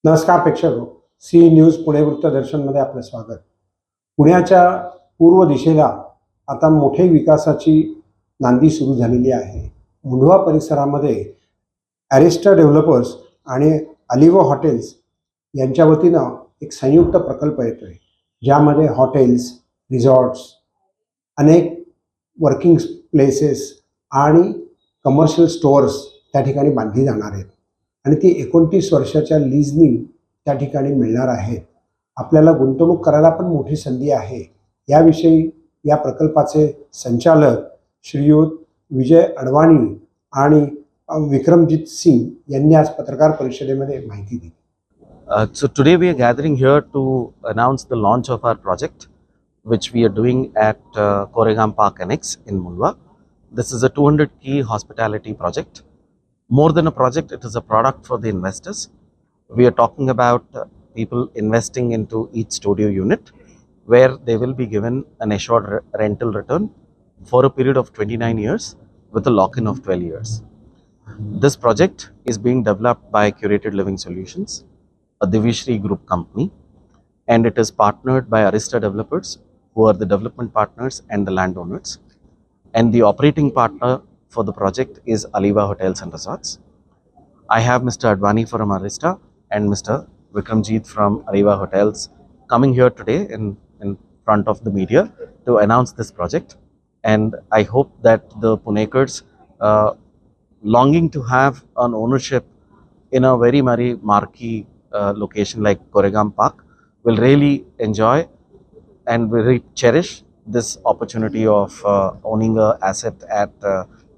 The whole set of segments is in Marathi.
नमस्कार प्रेक्षक सी न्यूज पुणे वृत्तदर्शनमध्ये आपलं स्वागत। पुण्याच्या पूर्व दिशेला आता मोठे विकासाची नांदी सुरू झालेली आहे। मुंढवा परिसरामध्ये ॲरिस्टा डेव्हलपर्स आणि अलिवा हॉटेल्स यांच्या वतीनं एक संयुक्त प्रकल्प येतोय, ज्यामध्ये हॉटेल्स, रिसॉर्ट्स, अनेक वर्किंग प्लेसेस आणि कमर्शियल स्टोअर्स त्या ठिकाणी बांधली जाणार आहेत आणि ती 29 वर्षाच्या लीजनी त्या ठिकाणी मिळणार आहेत। आपल्याला गुंतवणूक करायला पण मोठी संधी आहे। याविषयी या प्रकल्पाचे संचालक श्रीयुत विजय अडवाणी आणि विक्रमजीत सिंग यांनी आज पत्रकार परिषदेमध्ये माहिती दिली। So today we are gathering here to announce the launch of our project, which we are doing at Koregaon Park Annex in Mundwa. This is a 200-key hospitality project. More than a project, it is a product for the investors. We are talking about people investing into each studio unit, where they will be given an assured rental return for a period of 29 years with a lock-in of 12 years. This project is being developed by Curated Living Solutions, a Divishri Group company, and it is partnered by Arista Developers, who are the development partners and the landowners. And the operating partner for the project is Aliva Hotels and Resorts. I have Mr. Advani from Arista and Mr. Vikramjeet from Aliva Hotels coming here today in front of the media to announce this project. And I hope that the Punekars longing to have an ownership in a very marquee location like Koregaon Park will really enjoy and will cherish this opportunity of owning an asset at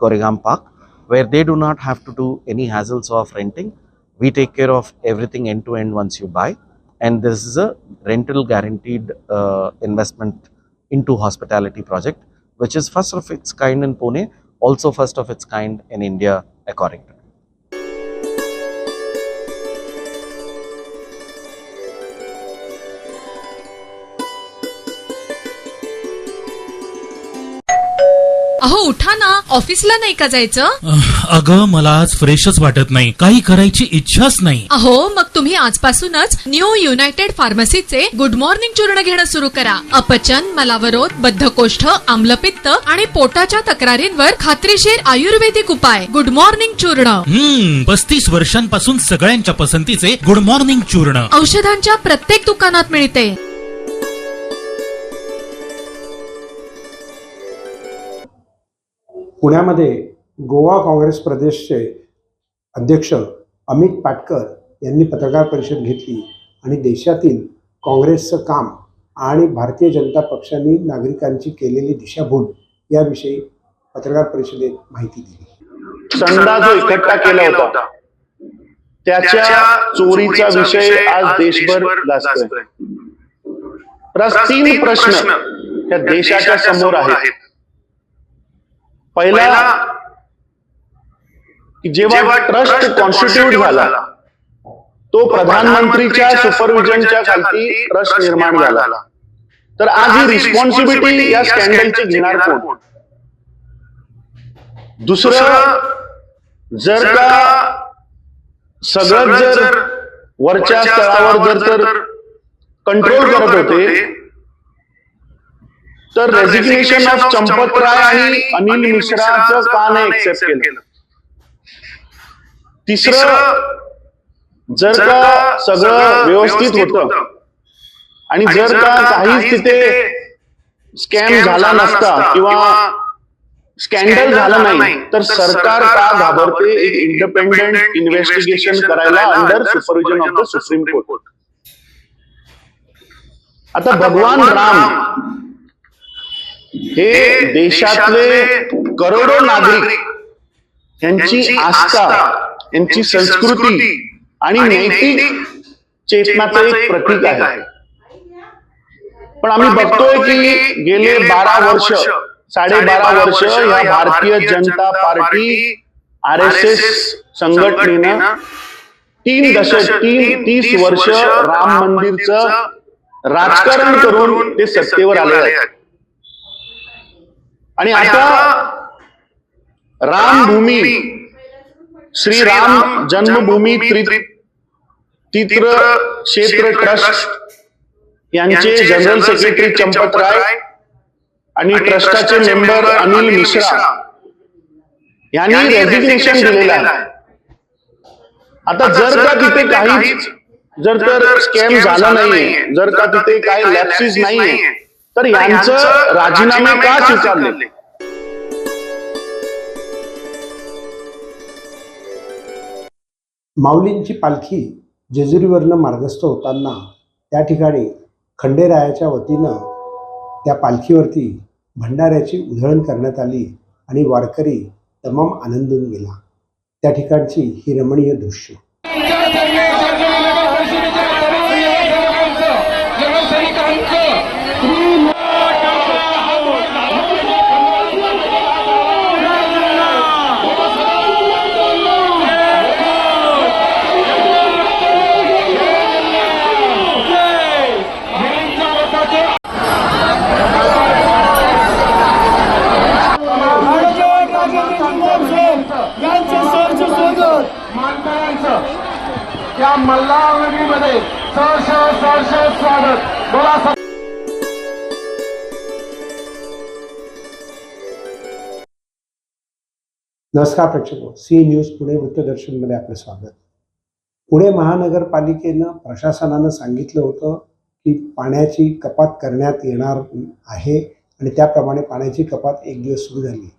Koregaon Park, where they do not have to do any hassles of renting. We take care of everything end to end once you buy, and this is a rental guaranteed investment into hospitality project, which is first of its kind in Pune, also first of its kind in India according to me. अहो उठा ना, ऑफिसला नाही का जायचं? अगं मला आज फ्रेशच वाटत नाही, काही करायची इच्छाच नाही. अहो मग तुम्ही आजपासूनच न्यू युनायटेड फार्मसीचे गुड मॉर्निंग चूर्ण घेणं सुरू करा. अपचन, मलावरोध, बद्धकोष्ठ, आम्लपित्त आणि पोटाच्या तक्रारींवर खात्रीशीर आयुर्वेदिक उपाय. गुड मॉर्निंग चूर्ण. 35 वर्षांपासून सगळ्यांच्या पसंतीचे गुड मॉर्निंग चूर्ण औषधांच्या प्रत्येक दुकानात मिळते. पुण्यामध्ये गोवा काँग्रेस प्रदेशचे अध्यक्ष अमित पाटकर यांनी पत्रकार परिषद घेतली आणि देशातील काँग्रेसचं काम आणि भारतीय जनता पक्षाने नागरिकांची केलेली दिशाभूल याविषयी पत्रकार परिषदेत माहिती दिली। चंदा जो इकट्ठा केला होता त्याच्या चोरीचा विषय आज देशभर गाजतोय। 3 प्रश्न त्या देशाच्या समोर आहेत। पहिला की जेव्हा ट्रस्ट कॉन्स्टिट्यूट झाला तो प्रधानमंत्रीच्या सुपरविजनच्या खाली ट्रस्ट निर्माण झाला, तर आज ही रिस्पॉन्सिबिलिटी या स्कॅन्डलची घेणार कोण? दुसरं, जर का सगळं जर वरच्या स्तरावर जर कंट्रोल करत होते तर रेजिग्नेशन ऑफ चंपत राय आणि अनिल मिश्राचं का नाही एक्सेप्ट केलं? तिसरं, जर का सगळं व्यवस्थित होतं आणि जर का काहीच तिथे स्कॅम झाला नसता किंवा स्कॅन्डल झालं नाही तर सरकार का घाबरते एक इंडिपेंडेंट इन्व्हेस्टिगेशन करायला under supervision of the supreme court? आता भगवान राम हे देशातले करोडो नागरिक यांची आस्था, यांची संस्कृती आणि नैतिक चेतनाचं एक प्रतीक आहे. पण आम्ही बघतोय की गेले 12 वर्ष, 12.5 वर्ष या भारतीय जनता पार्टी RSS संघटनेनं 30 वर्ष राम मंदिरचं राजकारण करून ते सत्तेवर आले आहेत. आणि आता रामभूमी, श्रीराम जन्मभूमी तीर्थ क्षेत्र ट्रस्ट यांचे जनरल सेक्रेटरी चंपत राय आणि ट्रस्टाचे मेंबर अनिल मिश्रा यांनी रेझिग्नेशन दिलेलं आहे. आता जर का तिथे काहीच जर तर स्कॅम झाला नाहीये, जर का तिथे काही लॅप्सिस नाहीये, तर यांचं राजीनामे का स्वीकारले? माऊलींची पालखी जेजुरीवरनं मार्गस्थ होताना त्या ठिकाणी खंडेरायाच्या वतीनं त्या पालखीवरती भंडाऱ्याची उधळण करण्यात आली आणि वारकरी तमाम आनंदून गेला. त्या ठिकाणची ही रमणीय दृश्य. त्या मल्हार नगरीमध्ये सहर्ष स्वागत. बोला. नमस्कार प्रेक्षक, सी न्यूज पुणे वृत्तदर्शनमध्ये आपलं स्वागत. पुणे महानगरपालिकेनं प्रशासनानं सांगितलं होतं की पाण्याची कपात करण्यात येणार आहे आणि त्याप्रमाणे पाण्याची कपात एक दिवस सुरू झाली.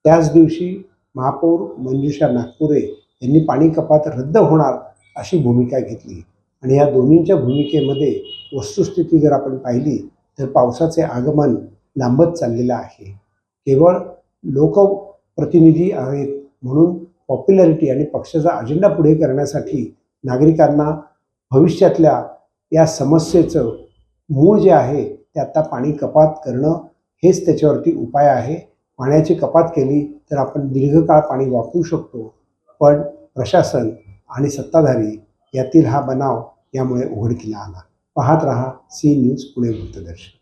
त्याच दिवशी महापौर मंजुषा नागपुरे यांनी पाणी कपात रद्द होणार अशी भूमिका घेतली आणि या दोन्हींच्या भूमिकेमध्ये वस्तुस्थिती जर आपण पाहिली तर पावसाचे आगमन लांबत चाललेलं आहे. केवळ लोकप्रतिनिधी आहेत म्हणून पॉप्युलॅरिटी आणि पक्षाचा अजेंडा पुढे करण्यासाठी नागरिकांना भविष्यातल्या या समस्येचं मूळ जे आहे ते आता पाणी कपात करणं हेच त्याच्यावरती उपाय आहे. पाण्याची कपात केली तर आपण दीर्घकाळ पाणी वापरू शकतो, पण प्रशासन आणि सत्ताधारी यातील हा बनाव यामुळे उघडकीला आला. पाहत रहा सी न्यूज पुणे वृत्तदर्शन.